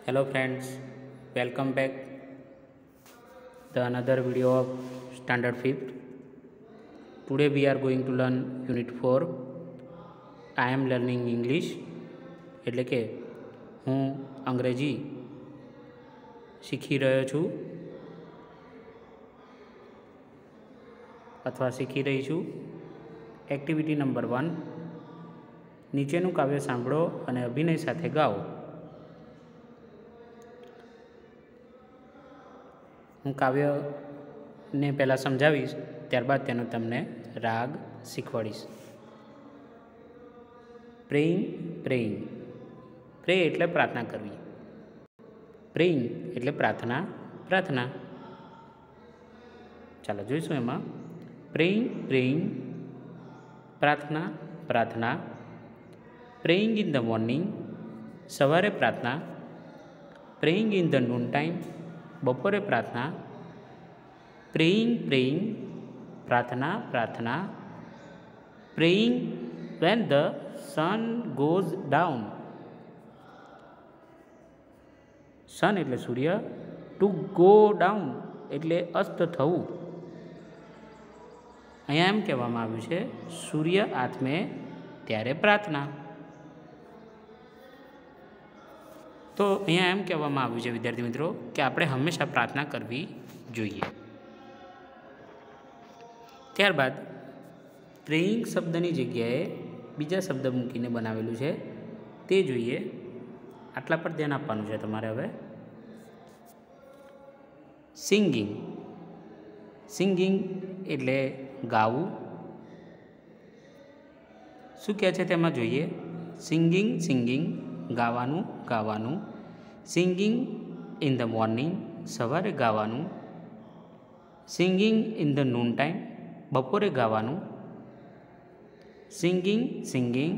Hello friends, welcome back the another video of standard 5th. Today we are going to learn unit 4. I am learning English એટલે કે હું અંગ્રેજી શીખી રહ્યો છું અથવા શીખી રહી છું. એક્ટિવિટી નંબર 1, નીચેનું કાવ્ય સાંભળો અને અભિનય સાથે ગાઓ. હું કાવ્યને પહેલાં સમજાવીશ, ત્યારબાદ તેનો તમને રાગ શીખવાડીશ. પ્રેઇંગ પ્રેઇંગ, પ્રે એટલે પ્રાર્થના કરવી, પ્રેઇંગ એટલે પ્રાર્થના પ્રાર્થના. ચાલો જોઈશું એમાં. પ્રેઇંગ પ્રેઇંગ, પ્રાર્થના પ્રાર્થના. પ્રેઇંગ ઇન ધ મોર્નિંગ, સવારે પ્રાર્થના. Praying in the noon time, બપોરે પ્રાર્થના. પ્રેઇંગ પ્રેઇંગ, પ્રાર્થના પ્રાર્થના. Praying when the sun goes down, sun એટલે સૂર્ય, ટુ ગો ડાઉન એટલે અસ્ત થવું. અહીંયા એમ કહેવામાં આવ્યું છે સૂર્ય આથમે ત્યારે પ્રાર્થના. તો અહીંયા એમ કહેવામાં આવ્યું છે વિદ્યાર્થી મિત્રો કે આપણે હંમેશા પ્રાર્થના કરવી જોઈએ. ત્યારબાદ પ્રેઇંગ શબ્દની જગ્યાએ બીજા શબ્દ મૂકીને બનાવેલું છે તે જોઈએ. આટલા પર ધ્યાન આપવાનું છે તમારે. હવે સિંગિંગ, સિંગિંગ એટલે ગાવું. શું કહે છે તેમાં જોઈએ. સિંગિંગ સિંગિંગ, ગાવાનું ગાવાનું. સિંગિંગ ઇન ધ મોર્નિંગ, સવારે ગાવાનું. Singing in the noon time, બપોરે ગાવાનું. સિંગિંગ સિંગિંગ,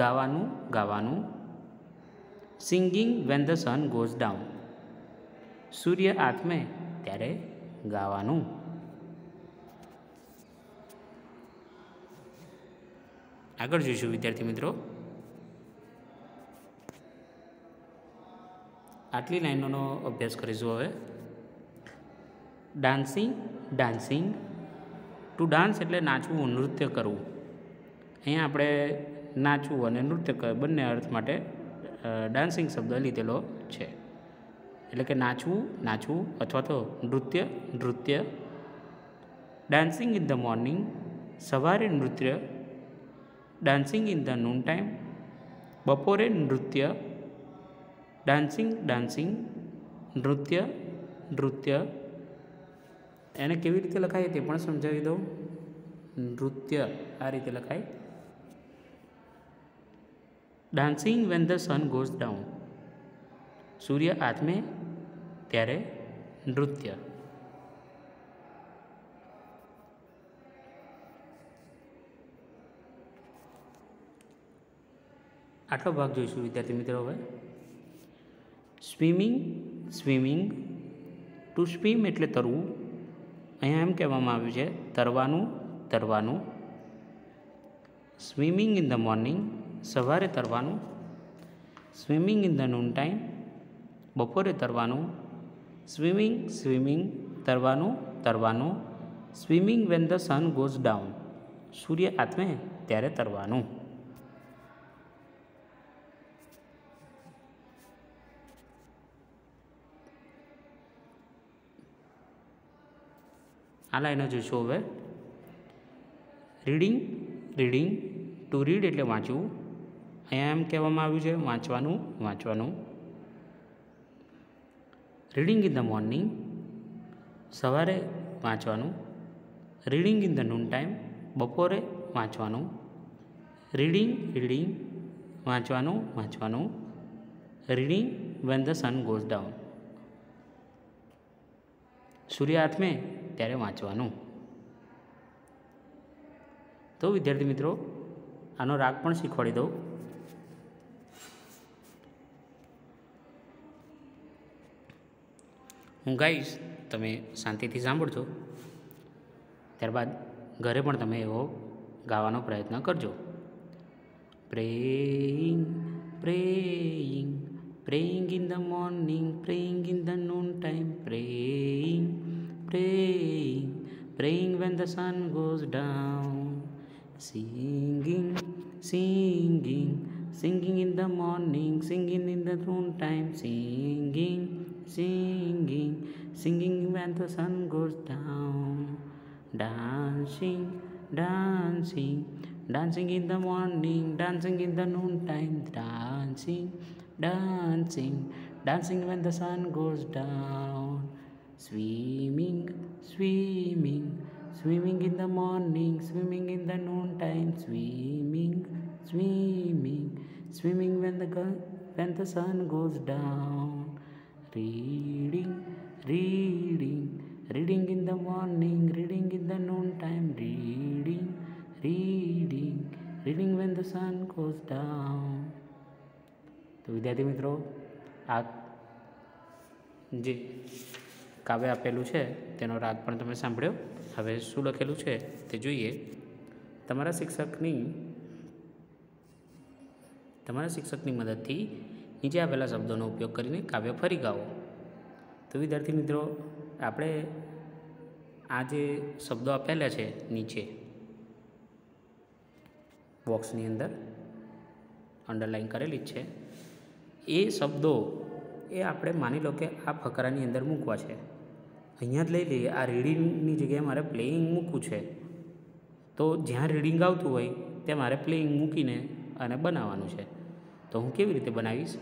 ગાવાનું ગાવાનું. Singing when the sun goes down, સૂર્ય આથમે ત્યારે ગાવાનું. આગળ જોઈશું વિદ્યાર્થી મિત્રો. આટલી લાઈનોનો અભ્યાસ કરીશું હવે. ડાન્સિંગ ડાન્સિંગ, ટુ ડાન્સ એટલે નાચવું, નૃત્ય કરવું. અહીંયા આપણે નાચવું અને નૃત્ય કરવું બંને અર્થ માટે ડાન્સિંગ શબ્દ લીધેલો છે. એટલે કે નાચવું નાચવું અથવા તો નૃત્ય નૃત્ય. ડાન્સિંગ ઇન ધ મોર્નિંગ, સવારે નૃત્ય. Dancing in the noon time, બપોરે નૃત્ય. ડાન્સિંગ ડાન્સિંગ, નૃત્ય નૃત્ય. એને કેવી રીતે લખાય તે પણ સમજાવી દઉં. નૃત્ય આ રીતે લખાય. Dancing when the sun goes down, સૂર્ય આથમે ત્યારે નૃત્ય. આટલો ભાગ જોઈશું વિદ્યાર્થી મિત્રો. હવે સ્વિમિંગ સ્વિમિંગ, ટુ સ્વિમ એટલે તરવું. અહીંયા એમ કહેવામાં આવ્યું છે તરવાનું તરવાનું. સ્વિમિંગ ઇન ધ મોર્નિંગ, સવારે તરવાનું. Swimming in the noon time, બપોરે તરવાનું. સ્વિમિંગ સ્વિમિંગ, તરવાનું તરવાનું. Swimming when the sun goes down, સૂર્ય આથમે ત્યારે તરવાનું. આ લાઈનો જોઈશું હવે. રીડિંગ રીડિંગ, ટુ રીડ એટલે વાંચવું. અહીંયા એમ કહેવામાં આવ્યું છે વાંચવાનું વાંચવાનું. રીડિંગ ઇન ધ મોર્નિંગ, સવારે વાંચવાનું. Reading in the noon time, બપોરે વાંચવાનું. રીડિંગ રીડિંગ, વાંચવાનું વાંચવાનું. Reading when the sun goes down, સૂર્ય આથમે ત્યારે વાંચવાનું. તો વિદ્યાર્થી મિત્રો આનો રાગ પણ શીખવાડી દઉં. હું ગાઈશ, તમે શાંતિથી સાંભળજો. ત્યારબાદ ઘરે પણ તમે એવો ગાવાનો પ્રયત્ન કરજો. Praying praying, Praying in the morning, praying in the noontime, praying when the sun goes down. Singing, singing in the morning, singing in the noontime, singing when the sun goes down. Dancing, dancing in the morning, dancing in the noontime, dancing when the sun goes down. Swimming, swimming in the morning, swimming in the noontime, swimming when the sun goes down. Reading, reading in the morning, reading in the noontime, reading when the sun goes down. તો વિદ્યાર્થી મિત્રો, આ જે કાવ્ય આપેલું છે તેનો રાગ પણ તમે સાંભળ્યો. હવે શું લખેલું છે તે જોઈએ. તમારા શિક્ષકની મદદથી નીચે આપેલા શબ્દોનો ઉપયોગ કરીને કાવ્ય ફરી ગાઓ. તો વિદ્યાર્થી મિત્રો, આપણે આ જે શબ્દો આપેલા છે નીચે બોક્સની અંદર અંડરલાઈન કરેલી જ છે, એ શબ્દો એ આપણે માની લો કે આ ફકરાની અંદર મૂકવા છે. અહીંયા જ લઈ લઈએ. આ રીડિંગની જગ્યાએ મારે પ્લેઇંગ મૂકવું છે, તો જ્યાં રીડિંગ આવતું હોય ત્યાં મારે પ્લેઇંગ મૂકીને અને બનાવવાનું છે. તો હું કેવી રીતે બનાવીશ?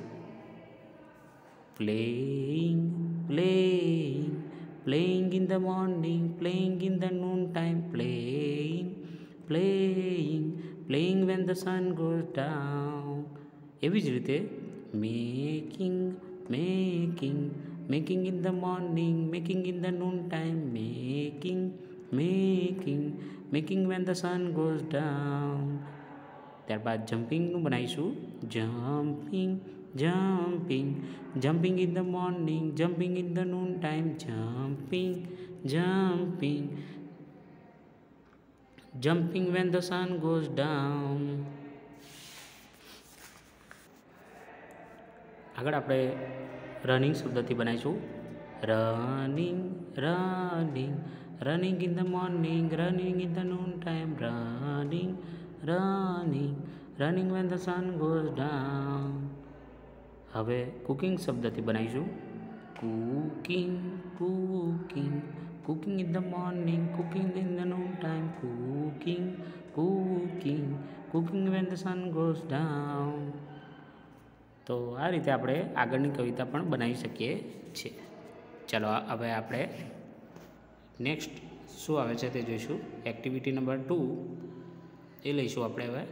playing in the morning, playing in the noontime, playing when the sun goes down. એવી જ રીતે making in the morning, making in the noontime, making when the sun goes down. ત્યારબાદ જમ્પિંગનું બનાવીશું. jumping in the morning, jumping in the noontime, jumping when the sun goes down. આગળ આપણે running શબ્દથી બનાવીશું. running in the morning, running in the noontime, running when the sun goes down. હવે cooking શબ્દથી બનાવીશું. cooking in the morning, cooking in the noontime, cooking when the sun goes down. તો આ રીતે આપણે આગળની કવિતા પણ બનાવી શકીએ છીએ. ચાલો હવે આપણે નેક્સ્ટ શું આવે છે તે જોઈશું. એક્ટિવિટી નંબર 2 એ લઈશું આપણે. હવે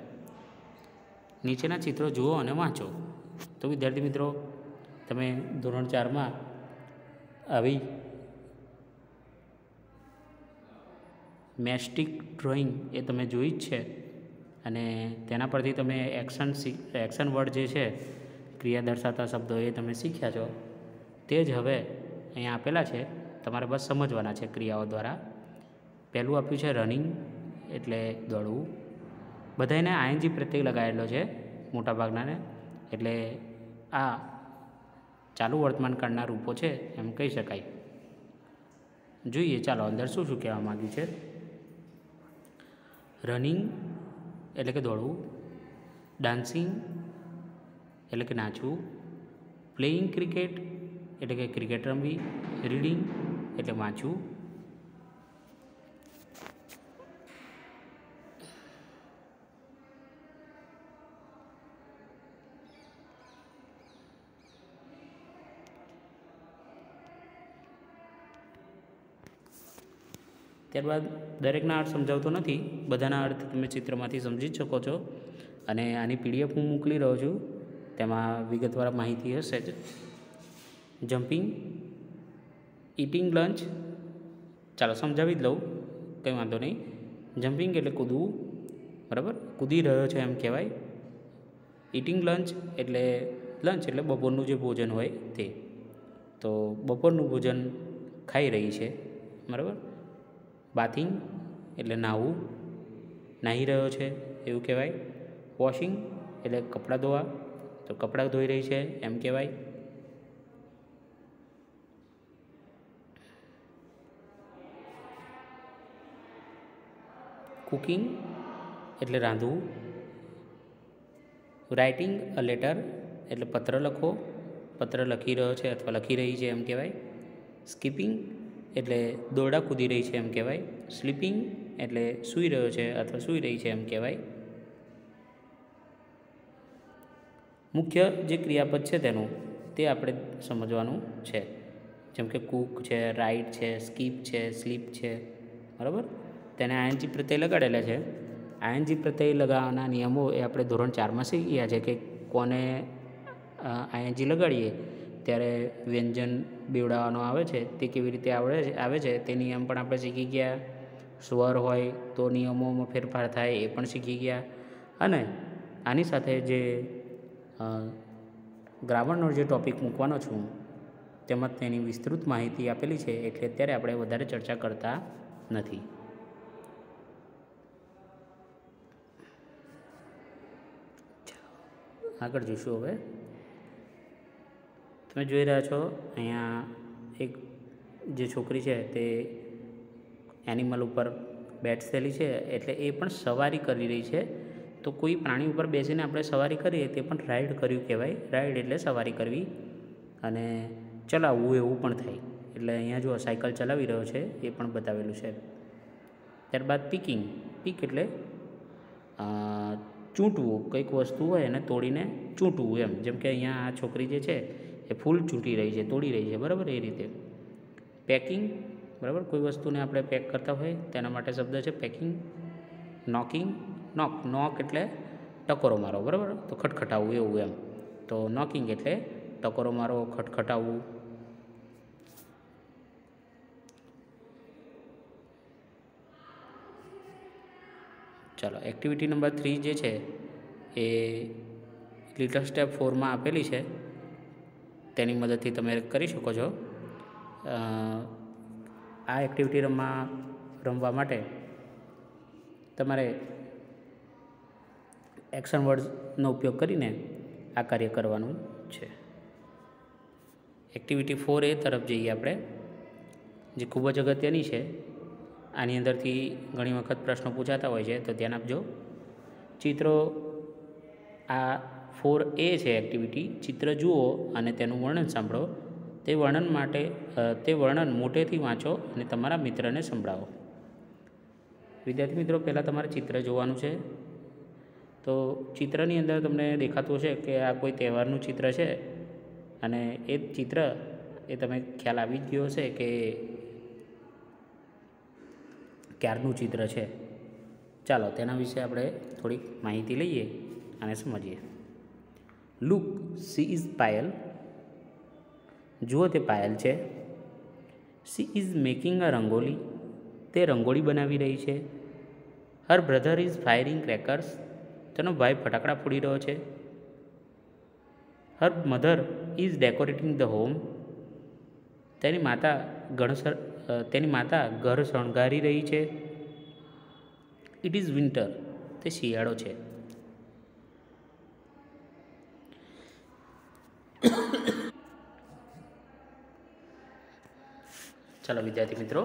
નીચેના ચિત્રો જુઓ અને વાંચો. તો વિદ્યાર્થી મિત્રો, તમે ધોરણ 4માં આવી મેસ્ટિક ડ્રોઈંગ એ તમે જોઈ જ છે, અને તેના પરથી તમે એક્શન વર્ડ જે છે, ક્રિયા દર્શાવતા શબ્દો, એ તમે શીખ્યા છો. તે જ હવે અહીંયા આપેલા છે, તમારે બસ સમજવાના છે ક્રિયાઓ દ્વારા. પહેલું આપ્યું છે રનિંગ, એટલે દોડવું. બધાને આઈએનજી પ્રત્યય લગાવેલો છે મોટાભાગનાને, એટલે આ ચાલુ વર્તમાન કાળના રૂપો છે એમ કહી શકાય. જોઈએ ચાલો અંદર શું શું કહેવા માગ્યું છે. રનિંગ એટલે કે દોડવું, ડાન્સિંગ એટલે કે નાચવું, પ્લેઇંગ ક્રિકેટ એટલે કે ક્રિકેટ રમવી, રીડિંગ એટલે વાંચવું, ત્યારબાદ દરેકના અર્થ સમજાવતો નથી, બધાના અર્થ તમે ચિત્રમાંથી સમજી જ શકો છો. અને આની પીડીએફ હું મોકલી રહ્યો છું, તેમાં વિગતવાર માહિતી હશે જ. જમ્પિંગ, ઇટિંગ લંચ, ચાલો સમજાવી જ લઉં, કંઈ વાંધો નહીં. જમ્પિંગ એટલે કૂદવું, બરાબર, કૂદી રહ્યો છે એમ કહેવાય. ઇટિંગ લંચ એટલે બપોરનું જે ભોજન હોય તે. તો બપોરનું ભોજન ખાઈ રહી છે, બરાબર. બાથિંગ એટલે નાહવું, નાહી રહ્યો છે એવું કહેવાય. વોશિંગ એટલે કપડાં ધોવા, તો કપડાં ધોઈ રહી છે એમ કહેવાય. કુકિંગ એટલે રાંધવું. રાઇટિંગ અ લેટર એટલે પત્ર લખો, પત્ર લખી રહ્યો છે અથવા લખી રહી છે એમ કહેવાય. સ્કીપિંગ એટલે દોરડા કૂદી રહી છે એમ કહેવાય. સ્લીપિંગ એટલે સૂઈ રહ્યો છે અથવા સૂઈ રહી છે એમ કહેવાય. મુખ્ય જે ક્રિયાપદ છે તેનું તે આપણે સમજવાનું છે, જેમ કે કૂક છે, રાઇટ છે, સ્કીપ છે, સ્લીપ છે, બરાબર. તેને આઈએનજી પ્રત્યય લગાડેલા છે. આઈએનજી પ્રત્યય લગાવવાના નિયમો એ આપણે ધોરણ 4માં શીખી ગયા છે કે કોને આઈએનજી લગાડીએ ત્યારે વ્યંજન બેવડાવવાનો આવે છે તે કેવી રીતે આવે છે તે નિયમ પણ આપણે શીખી ગયા. સ્વર હોય તો નિયમોમાં ફેરફાર થાય એ પણ શીખી ગયા. અને આની સાથે જે ગ્રામરનો જે ટૉપિક મૂકવાનો છું તેમાં તેની વિસ્તૃત માહિતી આપેલી છે, એટલે અત્યારે આપણે વધારે ચર્ચા કરતા નથી. આગળ જોઈશું. હવે તમે જોઈ રહ્યા છો અહીંયા એક જે છોકરી છે તે એનિમલ ઉપર બેઠેલી છે, એટલે એ પણ સવારી કરી રહી છે. તો કોઈ પ્રાણી ઉપર બેસીને આપણે સવારી કરીએ તે પણ રાઈડ કર્યું કહેવાય. રાઈડ એટલે સવારી કરવી અને ચલાવવું એવું પણ થાય. એટલે અહીંયા જો સાયકલ ચલાવી રહ્યો છે એ પણ બતાવેલું છે. ત્યારબાદ પીકિંગ. પીક એટલે ચૂંટવું, કંઈક વસ્તુ હોય એને તોડીને ચૂંટવું એમ. જેમ કે અહીંયા આ છોકરી જે છે એ ફૂલ ચૂંટી રહી છે, તોડી રહી છે, બરાબર. એ રીતે પેકિંગ, બરાબર. કોઈ વસ્તુને આપણે પેક કરતા હોય તેના માટે શબ્દ છે પેકિંગ. નોકિંગ. નોક એટલે ટકોરો મારો, બરાબર. તો ખટખટાવવું એવું એમ. તો નોકિંગ એટલે ટકોરો મારો, ખટખટાવવું. ચાલો, એક્ટિવિટી નંબર 3 જે છે એ લિટલ સ્ટેપ 4માં આપેલી છે, તેની મદદથી તમે કરી શકો છો. આ એક્ટિવિટી રમવા માટે તમારે એક્શન વર્ડ્સનો ઉપયોગ કરીને આ કાર્ય કરવાનું છે. એક્ટિવિટી 4A તરફ જઈએ આપણે, જે ખૂબ જ અગત્યની છે. આની અંદરથી ઘણી વખત પ્રશ્નો પૂછાતા હોય છે, તો ધ્યાન આપજો. ચિત્રો, આ 4A છે એક્ટિવિટી. ચિત્ર જુઓ અને તેનું વર્ણન સાંભળો. તે વર્ણન મોટેથી વાંચો અને તમારા મિત્રને સંભળાવો. વિદ્યાર્થી મિત્રો, પહેલાં તમારે ચિત્ર જોવાનું છે. તો ચિત્રની અંદર તમને દેખાતું હશે કે આ કોઈ તહેવારનું ચિત્ર છે, અને એ ચિત્ર એ તમે ખ્યાલ આવી જ ગયો હશે કે ક્યારનું ચિત્ર છે. ચાલો તેના વિશે આપણે થોડીક માહિતી લઈએ અને સમજીએ. Look, she is Payal. જુઓ, તે પાયલ છે. She is making a rangoli. તે રંગોળી બનાવી રહી છે. હર બ્રધર ઇઝ ફાયરિંગ ક્રેકર્સ. તેનો ભાઈ ફટાકડા ફોડી રહ્યો છે. Her mother is decorating the home. તેની માતા ઘર શણગારી રહી છે. It is winter. તે શિયાળો છે. ચાલો વિદ્યાર્થી મિત્રો,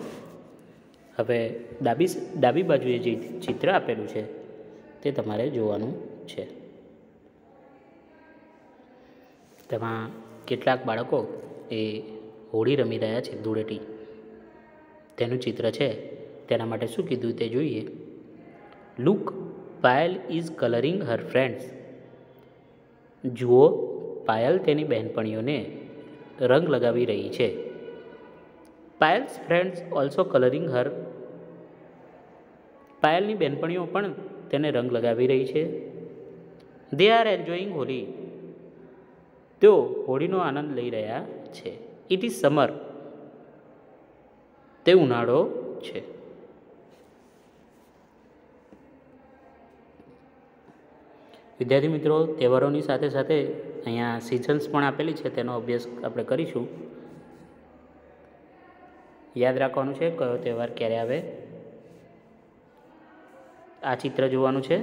હવે ડાબી બાજુએ જે ચિત્ર આપેલું છે તે તમારે જોવાનું છે. તેમાં કેટલાક બાળકો એ હોળી રમી રહ્યા છે, ધૂળેટી. તેનું ચિત્ર છે. તેના માટે શું કીધું તે જોઈએ. Look, Payal is colouring her friends. જુઓ, પાયલ તેની બહેનપણીઓને રંગ લગાવી રહી છે. પાયલ્સ ફ્રેન્ડ્સ ઓલ્સો કલરિંગ હર. પાયલની બહેનપણીઓ પણ તેને રંગ લગાવી રહી છે. They are enjoying Holi. તેઓ હોળીનો આનંદ લઈ રહ્યા છે. It is summer. તે ઉનાળો છે. વિદ્યાર્થી મિત્રો, તહેવારોની સાથે સાથે અહીંયા સિઝન્સ પણ આપેલી છે, તેનો અભ્યાસ આપણે કરીશું. યાદ રાખવાનું છે કયો તહેવાર ક્યારે આવે. આ ચિત્ર જોવાનું છે.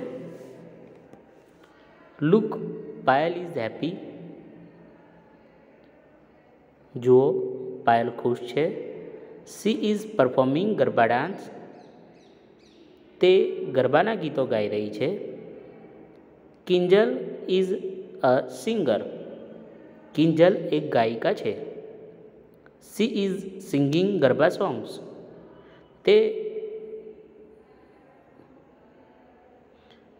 Look, Payal is happy. જુઓ, પાયલ ખુશ છે. She is performing garba dance. તે ગરબાના ગીતો ગાઈ રહી છે. Kinjal is a singer. Kinjal એક ગાયિકા છે. She is singing garba songs. તે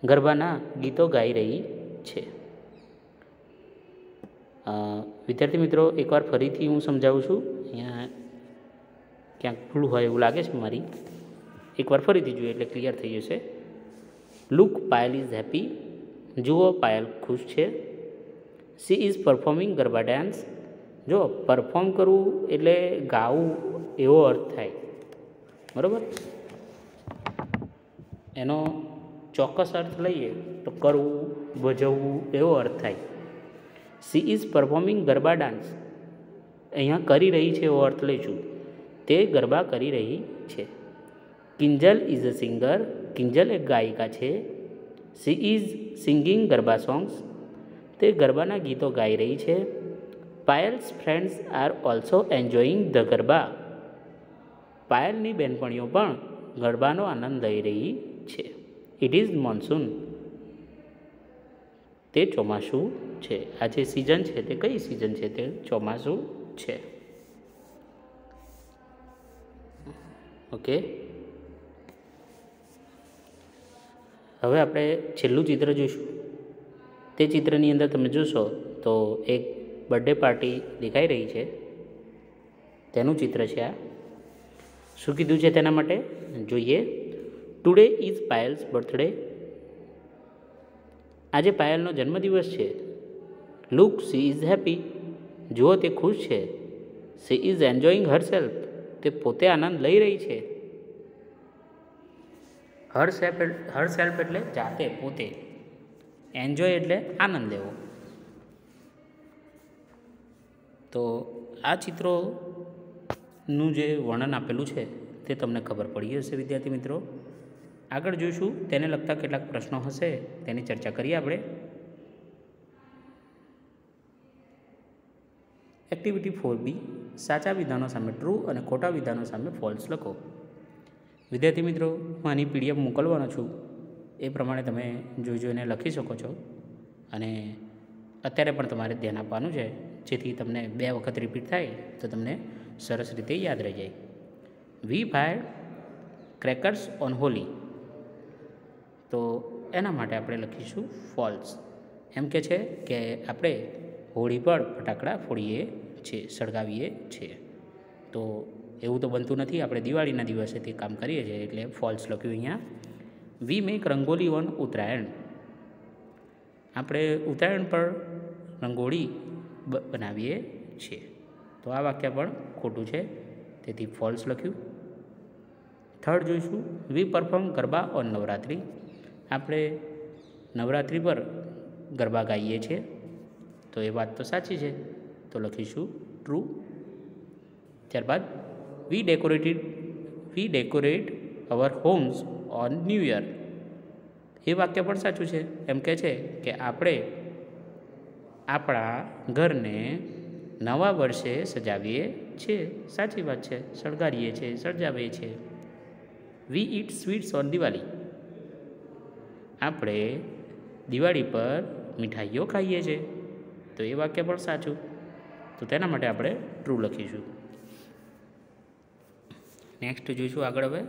ગરબાના ગીતો ગાઈ રહી છે. વિદ્યાર્થી મિત્રો, એકવાર ફરીથી હું સમજાવું છું. અહીંયા ક્યાંક ભૂલ હોય એવું લાગે છે મારી. એકવાર ફરીથી જોઈએ એટલે ક્લિયર થઈ જશે. Look, Payal is happy. જુઓ, પાયલ ખુશ છે. She is performing garba dance. જો પરફોર્મ કરવું એટલે ગાવું એવો અર્થ થાય, બરાબર. એનો ચોક્કસ અર્થ લઈએ તો કરવું, ભજવવું એવો અર્થ થાય. She is performing garba dance, અહીંયા કરી રહી છે એવો અર્થ લઈશું. તે ગરબા કરી રહી છે. Kinjal is a singer. Kinjal એક ગાયિકા છે. She is singing garba songs. તે ગરબાના ગીતો ગાઈ રહી છે. Payal's friends are also enjoying the garba. પાયલની બહેનપણીઓ પણ ગરબાનો આનંદ લઈ રહી છે. It is monsoon. તે ચોમાસું છે. આ જે સિઝન છે તે કઈ સિઝન છે? તે ચોમાસું છે. ઓકે, હવે આપણે છેલ્લું ચિત્ર જોઈશું. તે ચિત્રની અંદર તમે જોશો તો એક બર્થડે પાર્ટી દેખાઈ રહી છે. તેનું ચિત્ર છે આ. શું કીધું છે તેના માટે જોઈએ. Today is Payal's birthday. આજે પાયલનો જન્મદિવસ છે. Look, she is happy. જુઓ, તે ખુશ છે. She is enjoying herself. તે પોતે આનંદ લઈ રહી છે. હરસેલ્ફ એટલે જાતે, પોતે. એન્જોય એટલે આનંદ લેવો. તો આ ચિત્રોનું જે વર્ણન આપેલું છે તે તમને ખબર પડી હશે વિદ્યાર્થી મિત્રો. આગળ જોઈશું તેને લગતા કેટલાક પ્રશ્નો હશે તેની ચર્ચા કરીએ આપણે. એક્ટિવિટી 4B, સાચા વિધાનો સામે ટ્રુ અને ખોટા વિધાનો સામે ફોલ્સ લખો. વિદ્યાર્થી મિત્રો, હું આની PDF મોકલવાનો છું. એ પ્રમાણે તમે જોઈને લખી શકો છો. અને અત્યારે પણ તમારે ધ્યાન આપવાનું છે, જેથી તમને 2 વખત રિપીટ થાય તો તમને સરસ રીતે યાદ રહી જાય. વી ફાયર્ડ ક્રેકર્સ ઓન હોલી. તો એના માટે આપણે લખીશું ફોલ્સ. એમ કે છે કે આપણે હોળી પર ફટાકડા ફોડીએ છીએ, સળગાવીએ છીએ. તો એવું તો બનતું નથી. આપણે દિવાળીના દિવસે તે કામ કરીએ છીએ, એટલે ફોલ્સ લખ્યું અહીંયા. We make rangoli on Uttarayan. આપણે ઉત્તરાયણ પર રંગોળી બનાવીએ છીએ. તો આ વાક્ય પણ ખોટું છે, તેથી ફોલ્સ લખ્યું. થર્ડ જોઈશું. વી પરફોર્મ ગરબા ઓન નવરાત્રિ. આપણે નવરાત્રિ પર ગરબા ગાઈએ છીએ. તો એ વાત તો સાચી છે, તો લખીશું ટ્રુ. ત્યારબાદ we decorate our homes on new year. એ વાક્ય પણ સાચું છે. એમ કહે છે કે આપણે આપણા ઘરને નવા વર્ષે સજાવીએ છીએ. સાચી વાત છે, શણગારીએ છીએ, સજાવીએ છીએ. વી ઇટ સ્વીટ્સ ઓન દિવાળી. આપણે દિવાળી પર મીઠાઈઓ ખાઈએ છીએ. તો એ વાક્ય પણ સાચું, તો તેના માટે આપણે ટ્રુ લખીશું. નેક્સ્ટ જોઈશું આગળ. હવે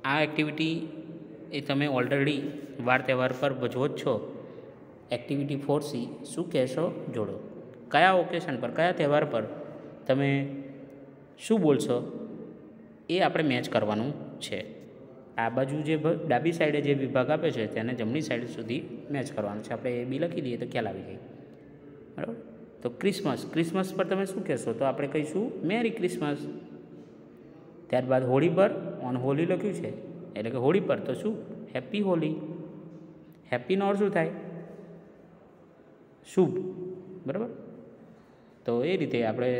આ એક્ટિવિટી એ તમે ઓલરેડી વાર તહેવાર પર ભજવો જ છો. એક્ટિવિટી 4C, શું કહેશો જોડો. કયા ઓકેશન પર, કયા તહેવાર પર તમે શું બોલશો એ આપણે મેચ કરવાનું છે. આ બાજુ જે ડાબી સાઈડે જે વિભાગ આપે છે તેને જમણી સાઈડ સુધી મેચ કરવાનું છે. આપણે એ બી લખી દઈએ તો ખ્યાલ આવી જાય, બરાબર. તો ક્રિસમસ પર તમે શું કહેશો? તો આપણે કહીશું મેરી ક્રિસમસ. ત્યારબાદ હોળી પર ઓન હોલી લખ્યું છે, એટલે કે હોળી પર તો શું હેપી હોલી. હેપીનો અર્થ શું થાય? શુભ, બરાબર. તો એ રીતે આપણે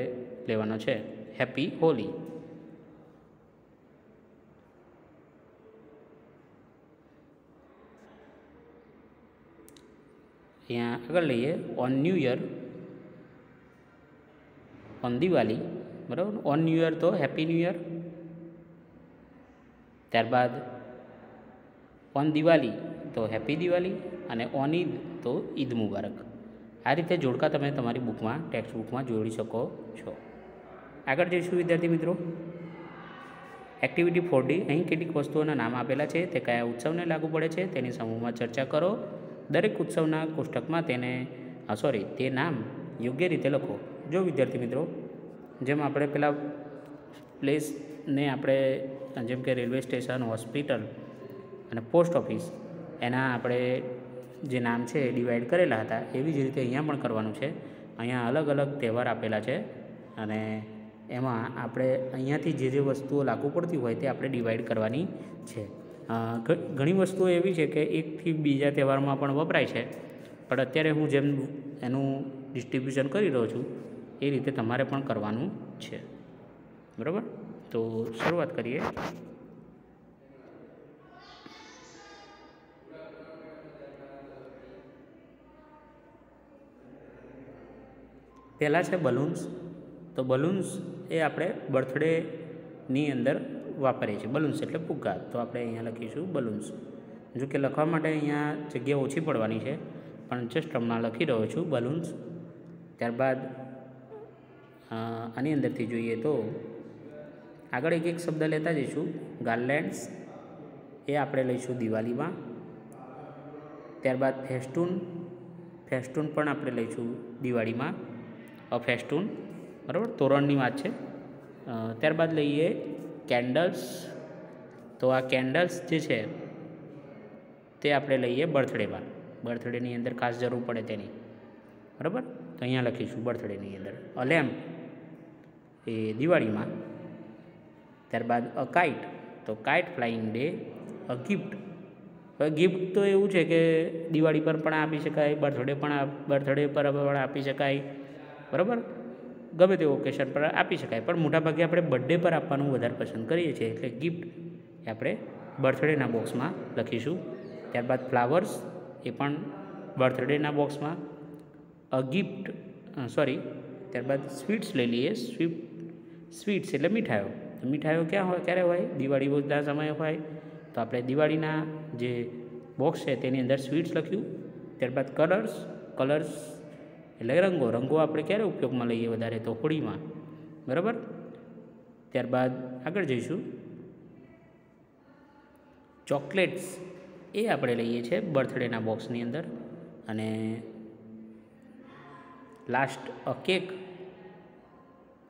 લેવાનો છે હેપી હોલી. અહીંયા આગળ લઈએ on new year, on Diwali, બરાબર. ઓન ન્યૂ યર તો હેપી ન્યૂ યર. ત્યારબાદ ઓન દિવાળી તો હેપી દિવાળી અને ઓન ઈદ તો ઈદ મુબારક. આ રીતે જોડકા તમે તમારી બુકમાં, ટેક્સ્ટ બુકમાં જોડી શકો છો. આગળ જઈશું વિદ્યાર્થી મિત્રો. Activity 4D. અહીં કેટલીક વસ્તુઓના નામ આપેલા છે, તે કયા ઉત્સવને લાગુ પડે છે તેની સમૂહમાં ચર્ચા કરો. દરેક ઉત્સવના કોષ્ટકમાં તે નામ યોગ્ય રીતે લખો. જો વિદ્યાર્થી મિત્રો, જેમ આપણે પેલા પ્લેસને આપણે જેમ કે રેલવે સ્ટેશન, હોસ્પિટલ અને પોસ્ટ ઓફિસ, એના આપણે જે નામ છે એ ડિવાઈડ કરેલા હતા, એવી જ રીતે અહીંયા પણ કરવાનું છે. અહીંયા અલગ અલગ તહેવાર આપેલા છે અને એમાં આપણે અહીંયાથી જે વસ્તુઓ લાગુ પડતી હોય તે આપણે ડિવાઈડ કરવાની છે. ઘણી વસ્તુઓ એવી છે કે એકથી બીજા તહેવારમાં પણ વપરાય છે, પણ અત્યારે હું જેમ એનું ડિસ્ટ્રીબ્યુશન કરી રહ્યો છું એ રીતે તમારે પણ કરવાનું છે, બરાબર. તો શરૂઆત કરીએ. પહેલાં છે બલૂન્સ. તો બલૂન્સ એ આપણે બર્થડેની અંદર વાપરીએ છીએ. બલૂન્સ એટલે ફુગ્ગા. તો આપણે અહીંયા લખીશું બલૂન્સ. જો કે લખવા માટે અહીંયા જગ્યા ઓછી પડવાની છે, પણ જસ્ટ હમણાં લખી રહ્યો છું બલૂન્સ. ત્યારબાદ આની અંદરથી જોઈએ તો આગળ એક એક શબ્દ લેતા જઈશું. ગાર્લેન્ડ્સ એ આપણે લઈશું દિવાળીમાં. ત્યારબાદ ફેસ્ટૂન. ફેસ્ટૂન પણ આપણે લઈશું દિવાળીમાં. ફેસ્ટૂન, બરાબર, તોરણની વાત છે. ત્યારબાદ લઈએ કેન્ડલ્સ. તો આ કેન્ડલ્સ જે છે તે આપણે લઈએ બર્થડેમાં. બર્થડેની અંદર ખાસ જરૂર પડે તેની, બરાબર. તો અહીંયા લખીશું બર્થડેની અંદર. અ લેમ્પ એ દિવાળીમાં. ત્યારબાદ અ કાઇટ. તો કાઇટ ફ્લાઇંગ ડે. અ ગિફ્ટ. ગિફ્ટ તો એવું છે કે દિવાળી પર પણ આપી શકાય, બર્થડે પર પણ આપી શકાય, બરાબર, ગમે તે ઓકેશન પર આપી શકાય. પણ મોટાભાગે આપણે બર્થડે પર આપવાનું વધારે પસંદ કરીએ છીએ, એટલે ગિફ્ટ એ આપણે બર્થડેના બોક્સમાં લખીશું. ત્યારબાદ ફ્લાવર્સ એ પણ બર્થડેના બોક્સમાં. અ ગિફ્ટ ત્યારબાદ સ્વીટ્સ લઈ લઈએ. સ્વીટ્સ એટલે મીઠાઈઓ. મીઠાઈઓ ક્યારે હોય? દિવાળીના સમયે હોય. તો આપણે દિવાળીના જે બોક્સ છે તેની અંદર સ્વીટ્સ લખ્યું. ત્યારબાદ કલર્સ એટલે રંગો આપણે ક્યારે ઉપયોગમાં લઈએ વધારે? તો હોળીમાં, બરાબર. ત્યારબાદ આગળ જઈશું. ચોકલેટ્સ એ આપણે લઈએ છીએ બર્થડેના બોક્સની અંદર. અને લાસ્ટ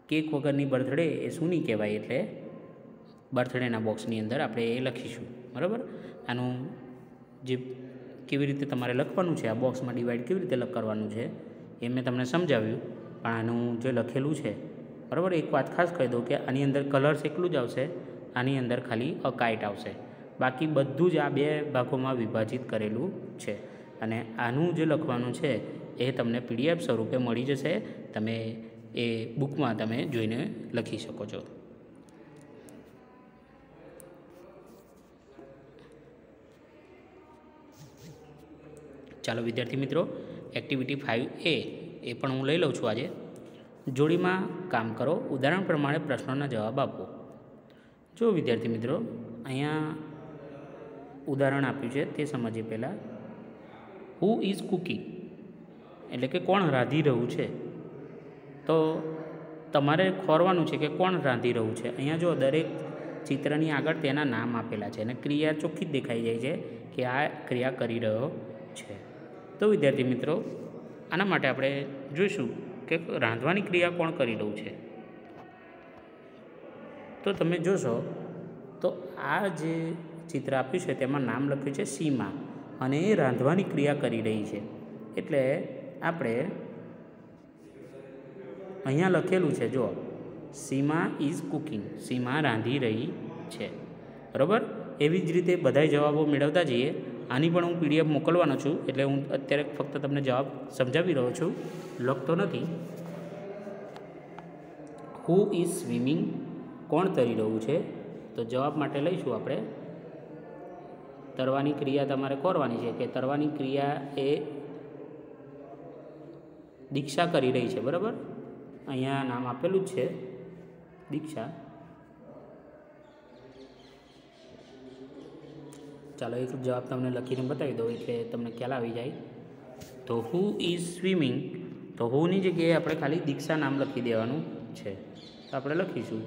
કેક વગરની બર્થડે એ શું નહીં કહેવાય, એટલે બર્થડેના બોક્સની અંદર આપણે એ લખીશું, બરાબર. આનું જે કેવી રીતે તમારે લખવાનું છે, આ બોક્સમાં ડિવાઈડ કેવી રીતે કરવાનું છે એ મેં તમને સમજાવ્યું. પણ આનું જે લખેલું છે, બરાબર, એક વાત ખાસ કહી દઉં કે આની અંદર કલર્સ એકલું જ આવશે, આની અંદર ખાલી અ કાઇટ આવશે. બાકી બધું જ આ બે ભાગોમાં વિભાજિત કરેલું છે. અને આનું જે લખવાનું છે એ તમને PDF સ્વરૂપે મળી જશે. તમે એ બુકમાં તમે જોઈને લખી શકો છો. ચાલો વિદ્યાર્થી મિત્રો, એક્ટિવિટી 5A એ પણ હું લઈ લઉં છું આજે. જોડીમાં કામ કરો. ઉદાહરણ પ્રમાણે પ્રશ્નોના જવાબ આપો. જો વિદ્યાર્થી મિત્રો, અહીંયા ઉદાહરણ આપ્યું છે તે સમજીએ પહેલાં. હુ ઇઝ કુકિંગ એટલે કે કોણ રાંધી રહ્યું છે. તો તમારે ખોરવાનું છે કે કોણ રાંધી રહ્યું છે. અહીંયા જો દરેક ચિત્રની આગળ તેના નામ આપેલા છે અને ક્રિયા ચોખ્ખી જ દેખાઈ જાય છે કે આ ક્રિયા કરી રહ્યો છે. તો વિદ્યાર્થી મિત્રો, આના માટે આપણે જોઈશું કે રાંધવાની ક્રિયા કોણ કરી રહ્યું છે. તો તમે જોશો તો આ જે ચિત્ર આપ્યું છે તેમાં નામ લખ્યું છે સીમા, અને એ રાંધવાની ક્રિયા કરી રહી છે. એટલે આપણે અહીંયા લખેલું છે, જો સીમા ઇઝ કુકિંગ, સીમા રાંધી રહી છે, બરાબર. એવી જ રીતે બધાય જવાબો મેળવતા જઈએ. આની પણ હું PDF મોકલવાનો છું, એટલે હું અત્યારે ફક્ત તમને જવાબ સમજાવી રહ્યો છું, લખતો નથી. હુ ઇઝ સ્વિમિંગ, કોણ તરી રહ્યું છે. તો જવાબ માટે લઈશું આપણે તરવાની ક્રિયા તમારે ખોરવાની છે કે તરવાની ક્રિયા એ દીક્ષા કરી રહી છે, બરાબર. અહીંયા નામ આપેલું જ છે, દીક્ષા. ચાલો એક જવાબ તમને લખીને બતાવી દો એટલે તમને ખ્યાલ આવી જાય. તો હુ ઇઝ સ્વિમિંગ, તો હુની જગ્યાએ આપણે ખાલી દીક્ષા નામ લખી દેવાનું છે. તો આપણે લખીશું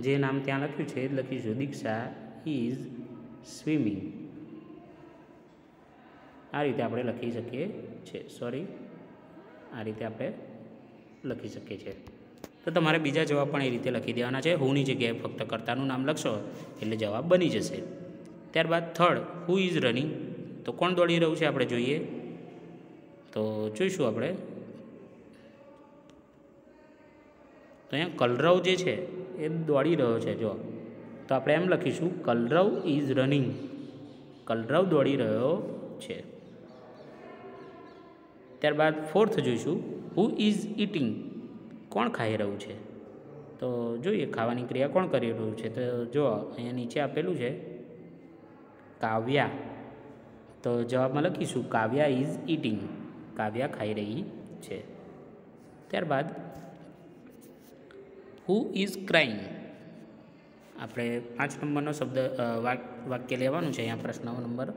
જે નામ ત્યાં લખ્યું છે એ જ લખીશું, દીક્ષા ઇઝ સ્વિમિંગ. આ રીતે આપણે લખી શકીએ છીએ. આ રીતે આપણે લખી શકીએ છીએ. તો તમારે બીજા જવાબ પણ એ રીતે લખી દેવાના છે. હુની જગ્યાએ ફક્ત કર્તાનું નામ લખશો એટલે જવાબ બની જશે. ત્યારબાદ થર્ડ, હુ ઇઝ રનિંગ, તો કોણ દોડી રહ્યું છે આપણે જોઈએ. તો જોઈશું આપણે. તો અહીંયા કલરવ જે છે એ દોડી રહ્યો છે. જો તો આપણે એમ લખીશું, કલરવ ઇઝ રનિંગ, કલરવ દોડી રહ્યો છે. ત્યારબાદ ફોર્થ જોઈશું, હુ ઇઝ ઇટિંગ, કોણ ખાઈ રહ્યું છે. તો જોઈએ ખાવાની ક્રિયા કોણ કરી રહ્યું છે. તો જો અહીંયા નીચે આપેલું છે કાવ્યા, તો જવાબમાં લખીશું કાવ્યા ઇઝ ઇટિંગ, કાવ્યા ખાઈ રહી છે. ત્યારબાદ હુ ઇઝ ક્રાઇંગ, આપણે 5 નંબરનો શબ્દ વાક્ય લેવાનું છે. અહીંયા પ્રશ્ન નંબર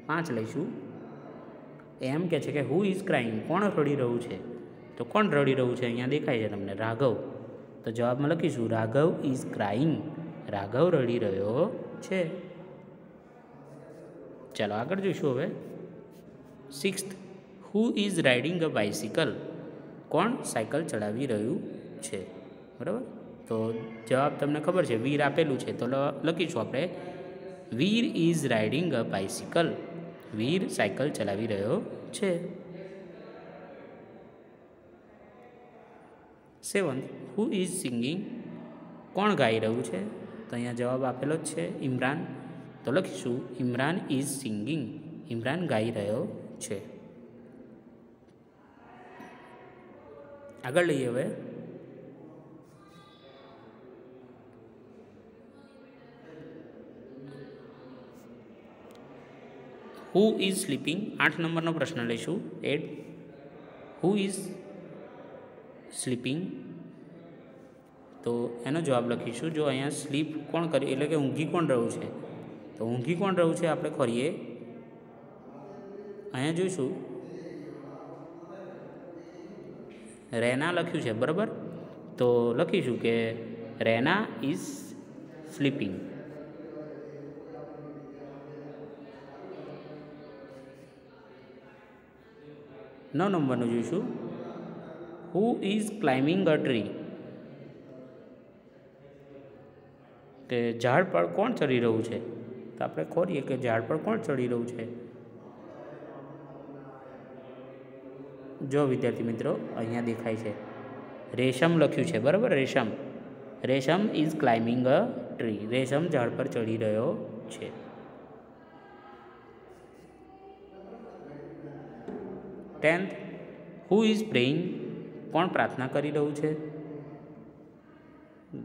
5 લઈશું. એમ કહે છે કે હુ ઇઝ ક્રાઇંગ, કોણ રડી રહ્યું છે. તો કોણ રડી રહ્યું છે અહીંયા દેખાય છે તમને, રાઘવ. તો જવાબમાં લખીશું રાઘવ ઇઝ ક્રાઇંગ, રાઘવ રડી રહ્યો છે. ચાલો આગળ જોઈશું હવે. 6th, who is riding a bicycle, કોણ સાયકલ ચલાવી રહ્યું છે. બરાબર. તો જવાબ તમને ખબર છે, વીર આપેલું છે તો લખીશું આપણે Veer is riding a bicycle, Veer cycle ચલાવી રહ્યો છે. 7th, હુ ઇઝ સિંગિંગ, કોણ ગાઈ રહ્યું છે. તો અહીંયા જવાબ આપેલો જ છે ઇમરાન, તો લખીશું ઇમરાન ઇઝ સિંગિંગ, ઇમરાન ગાઈ રહ્યો છે. આગળ લઈએ હવે. હુ ઇઝ સ્લીપિંગ, 8 નંબરનો પ્રશ્ન લઈશું. 8, હુ ઇઝ સ્લીપિંગ, તો એનો જવાબ લખીશું. જો અહીંયા સ્લીપ કોણ કરી એટલે કે ઊંઘી કોણ રહ્યું છે. તો ઊંઘી કોણ રહ્યું છે આપણે ખોરીએ. અહીંયા જોઈશું રેના લખ્યું છે, બરાબર. તો લખીશું કે રેના ઇઝ સ્લીપિંગ. નવ નંબરનું જોઈશું, who is climbing a tree, કે ઝાડ પર કોણ ચડી રહ્યું છે. તો આપણે ખોરીએ કે ઝાડ પર કોણ ચડી રહ્યું છે. જો વિદ્યાર્થી મિત્રો અહીંયા દેખાય છે રેશમ લખ્યું છે, બરાબર. રેશમ, રેશમ ઇઝ ક્લાઇમ્બિંગ અ ટ્રી, રેશમ ઝાડ પર ચડી રહ્યો છે. ટેન્થ, હુ ઇઝ પ્રેઇંગ, કોણ પ્રાર્થના કરી રહ્યું છે.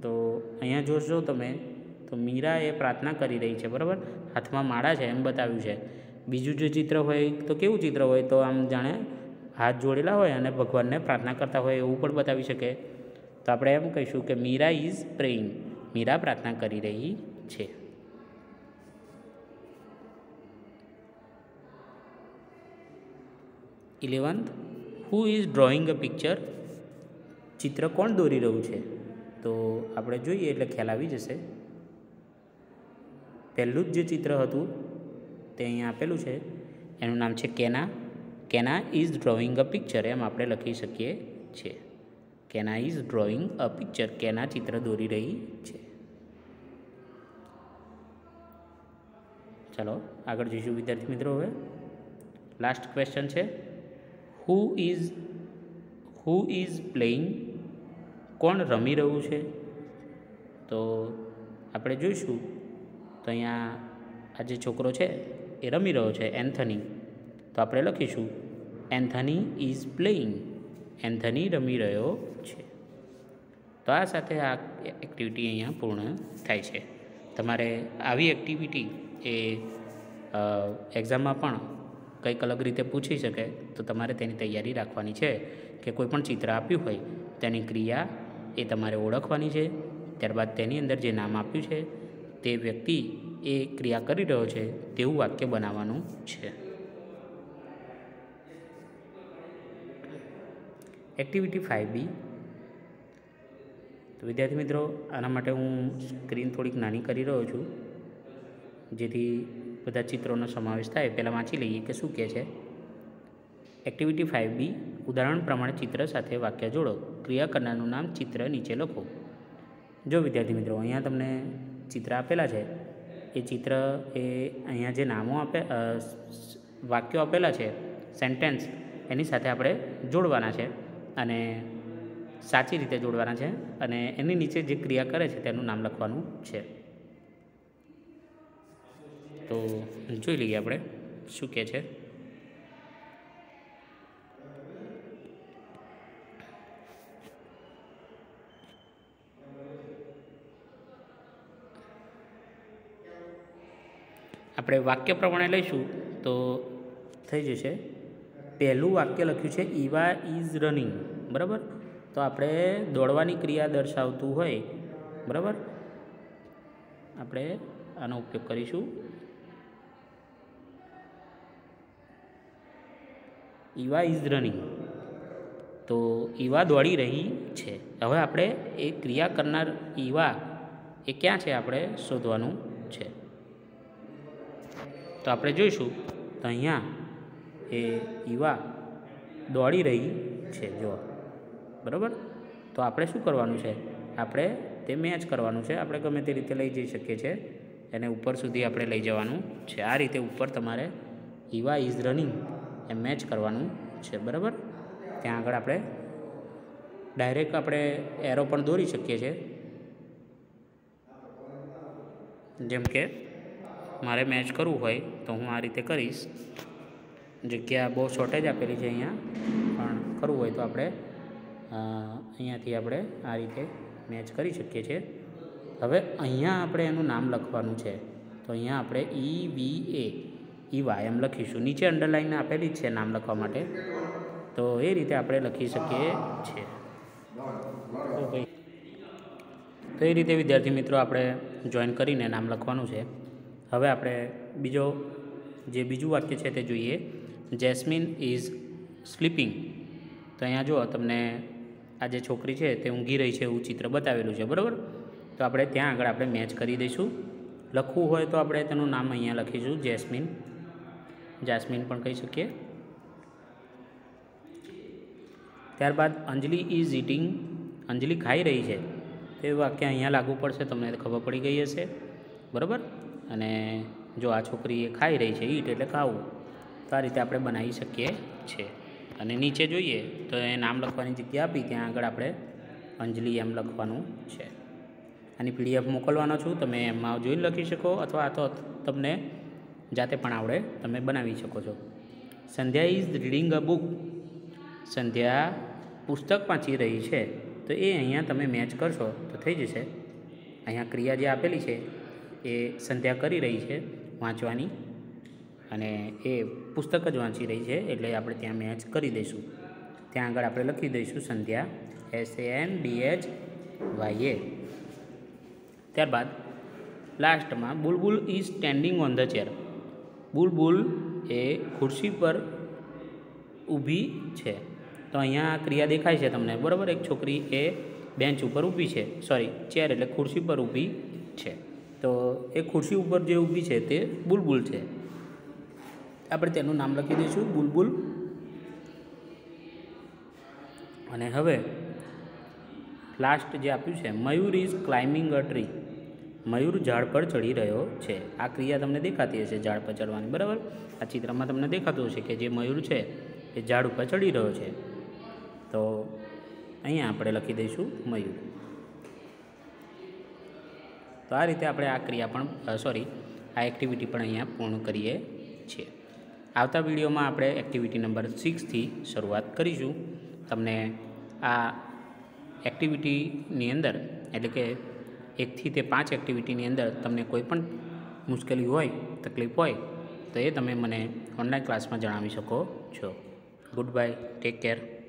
તો અહીંયા જોશો તમે તો મીરા એ પ્રાર્થના કરી રહી છે, બરાબર. હાથમાં માળા છે એમ બતાવ્યું છે. બીજું જો ચિત્ર હોય તો કેવું ચિત્ર હોય, તો આમ જાણે હાથ જોડેલા હોય અને ભગવાનને પ્રાર્થના કરતા હોય એવું પણ બતાવી શકે. તો આપણે એમ કહીશું કે મીરા ઇઝ પ્રેઇંગ, મીરા પ્રાર્થના કરી રહી છે. Eleventh, who is drawing a picture, ચિત્ર કોણ દોરી રહ્યું છે. તો આપણે જોઈએ એટલે ખ્યાલ આવી જશે. પહેલું જ જે ચિત્ર હતું તે અહીંયા આપેલું છે, એનું નામ છે કેના. કેના ઇઝ ડ્રોઈંગ અ પિક્ચર, એમ આપણે લખી શકીએ છીએ. કેના ઇઝ ડ્રોઈંગ અ પિક્ચર, કેના ચિત્ર દોરી રહી છે. ચાલો આગળ જઈશું વિદ્યાર્થી મિત્રો. હવે લાસ્ટ ક્વેશ્ચન છે, હુ ઇઝ પ્લેઇંગ, કોણ રમી રહ્યું છે. તો આપણે જોઈશું તો અહીંયા આ જે છોકરો છે એ રમી રહ્યો છે, એન્થની. તો આપણે લખીશું એન્થની ઇઝ પ્લેઇંગ, એન્થની રમી રહ્યો છે. તો આ સાથે આ એક્ટિવિટી અહીંયા પૂર્ણ થાય છે. તમારે આવી એક્ટિવિટી એ એક્ઝામમાં પણ કંઈક અલગ રીતે પૂછી શકે તો તમારે તેની તૈયારી રાખવાની છે કે કોઈ પણ ચિત્ર આપ્યું હોય તેની ક્રિયા એ તમારે ઓળખવાની છે. ત્યારબાદ તેની અંદર જે નામ આપ્યું છે તે વ્યક્તિ એ ક્રિયા કરી રહ્યો છે તેવું વાક્ય બનાવવાનું છે. Activity 5B. તો વિદ્યાર્થી મિત્રો, આના માટે હું સ્ક્રીન થોડીક નાની કરી રહ્યો છું જેથી બધા ચિત્રોનો સમાવેશ થાય. પહેલાં વાંચી લઈએ કે શું કહે છે. Activity 5B. ઉદાહરણ પ્રમાણે ચિત્ર સાથે વાક્ય જોડો. ક્રિયા કરનારનું નામ ચિત્ર નીચે લખો. જો વિદ્યાર્થી મિત્રો, અહીંયા તમને ચિત્ર આપેલા છે. એ ચિત્ર એ અહીંયા જે નામો વાક્યો આપેલા છે, સેન્ટેન્સ, એની સાથે આપણે જોડવાના છે અને સાચી રીતે જોડવાના છે અને એની નીચે જે ક્રિયા કરે છે તેનું નામ લખવાનું છે. તો જોઈ લઈએ આપણે શું કહે છે. આપણે વાક્ય પ્રમાણે લઈશું તો થઈ જશે. પહેલું વાક્ય લખ્યું છે ઈવા ઇઝ રનિંગ, બરાબર. તો આપણે દોડવાની ક્રિયા દર્શાવતું હોય, બરાબર, આપણે આનો ઉપયોગ કરીશું. Eva is running. તો ઈવા દોડી રહી છે. હવે આપણે એ ક્રિયા કરનાર ઈવા એ ક્યાં છે આપણે શોધવાનું છે. તો આપણે જોઈશું તો અહીંયા એ ઈવા દોડી રહી છે, જો, બરાબર. તો આપણે શું કરવાનું છે, આપણે તે મેચ કરવાનું છે. આપણે ગમે તે રીતે લઈ જઈ શકીએ છીએ, એને ઉપર સુધી આપણે લઈ જવાનું છે. આ રીતે ઉપર તમારે Eva is running A match કરવાનું છે, બરાબર. ત્યાં આગળ આપણે ડાયરેક્ટ આપણે એરો પણ દોરી શકીએ છીએ. જેમ કે મારે મેચ કરવું હોય તો હું આ રીતે કરીશ. જગ્યા બહુ શોર્ટેજ આપેલી છે અહીંયા, પણ કરવું હોય તો આપણે અહીંયાથી આપણે આ રીતે મેચ કરી શકીએ છીએ. હવે અહીંયા આપણે એનું નામ લખવાનું છે. તો અહીંયા આપણે ઈવા એમ લખીશું. નીચે અંડરલાઈન આપેલી જ છે નામ લખવા માટે, તો એ રીતે આપણે લખી શકીએ છીએ. તો એ રીતે વિદ્યાર્થી મિત્રો આપણે જોઈન કરીને નામ લખવાનું છે. હવે આપણે બીજું વાક્ય છે તે જોઈએ. Jasmine is sleeping. તો અહીંયા જો તમને આ જે છોકરી છે તે ઊંઘી રહી છે એવું ચિત્ર બતાવેલું છે, બરાબર. તો આપણે ત્યાં આગળ આપણે મેચ કરી દઈશું. લખવું હોય તો આપણે તેનું નામ અહીંયા લખીશું, જાસ્મીન પણ કહી શકીએ. ત્યારબાદ અંજલિ ઇઝ ઇટિંગ. અંજલિ ખાઈ રહી છે. તો એ વાક્ય અહીંયા લાગુ પડશે, તમને ખબર પડી ગઈ હશે, બરાબર. અને જો આ છોકરી એ ખાઈ રહી છે, ઈટ એટલે ખાવું. તો આ રીતે આપણે બનાવી શકીએ છીએ. અને નીચે જોઈએ તો એ નામ લખવાની જગ્યા આપી, ત્યાં આગળ આપણે અંજલિ એમ લખવાનું છે. આની PDF મોકલવાનો છું, તમે એમાં જોઈને લખી શકો અથવા આ તો તમને જાતે પણ આવડે, તમે બનાવી શકો છો. સંધ્યા ઇઝ રીડિંગ અ બુક. સંધ્યા પુસ્તક વાંચી રહી છે. તો એ અહીંયા તમે મેચ કરશો તો થઈ જશે. અહીંયા ક્રિયા જે આપેલી છે એ સંધ્યા કરી રહી છે વાંચવાની, અને એ પુસ્તક જ વાંચી રહી છે, એટલે આપણે ત્યાં મેચ કરી દઈશું. ત્યાં આગળ આપણે લખી દઈશું સંધ્યા, SANDHYA. ત્યારબાદ લાસ્ટમાં Bulbul is standing on the chair. Bulbul એ ખુરશી પર ઊભી છે. તો અહીંયા ક્રિયા દેખાય છે તમને, બરાબર. એક છોકરી એ બેન્ચ ઉપર ઊભી છે, ચેર એટલે ખુરશી પર ઊભી છે. તો એ ખુરશી ઉપર જે ઊભી છે તે બુલબુલ છે. આપણે તેનું નામ લખી દઈશું, બુલબુલ. અને હવે લાસ્ટ જે આપ્યું છે, મયુર ઇઝ ક્લાઇમ્બિંગ અ ટ્રી. મયુર ઝાડ પર ચડી રહ્યો છે. આ ક્રિયા તમને દેખાતી હશે, ઝાડ પર ચડવાની, બરાબર. આ ચિત્રમાં તમને દેખાતું હશે કે જે મયુર છે એ ઝાડ ઉપર ચડી રહ્યો છે. તો અહીંયા આપણે લખી દઈશું મયુર. તો આ રીતે આપણે આ ક્રિયા પણ આ એક્ટિવિટી પણ અહીંયા પૂર્ણ કરીએ છીએ. આવતા વિડીયોમાં આપણે એક્ટિવિટી નંબર 6થી શરૂઆત કરીશું. તમને આ એક્ટિવિટીની અંદર, એટલે કે 1થી તે 5 એક્ટિવિટીની અંદર તમને કોઈ પણ મુશ્કેલી હોય, તકલીફ હોય તો એ તમે મને ઓનલાઈન ક્લાસમાં જણાવી શકો છો. Good bye, take care.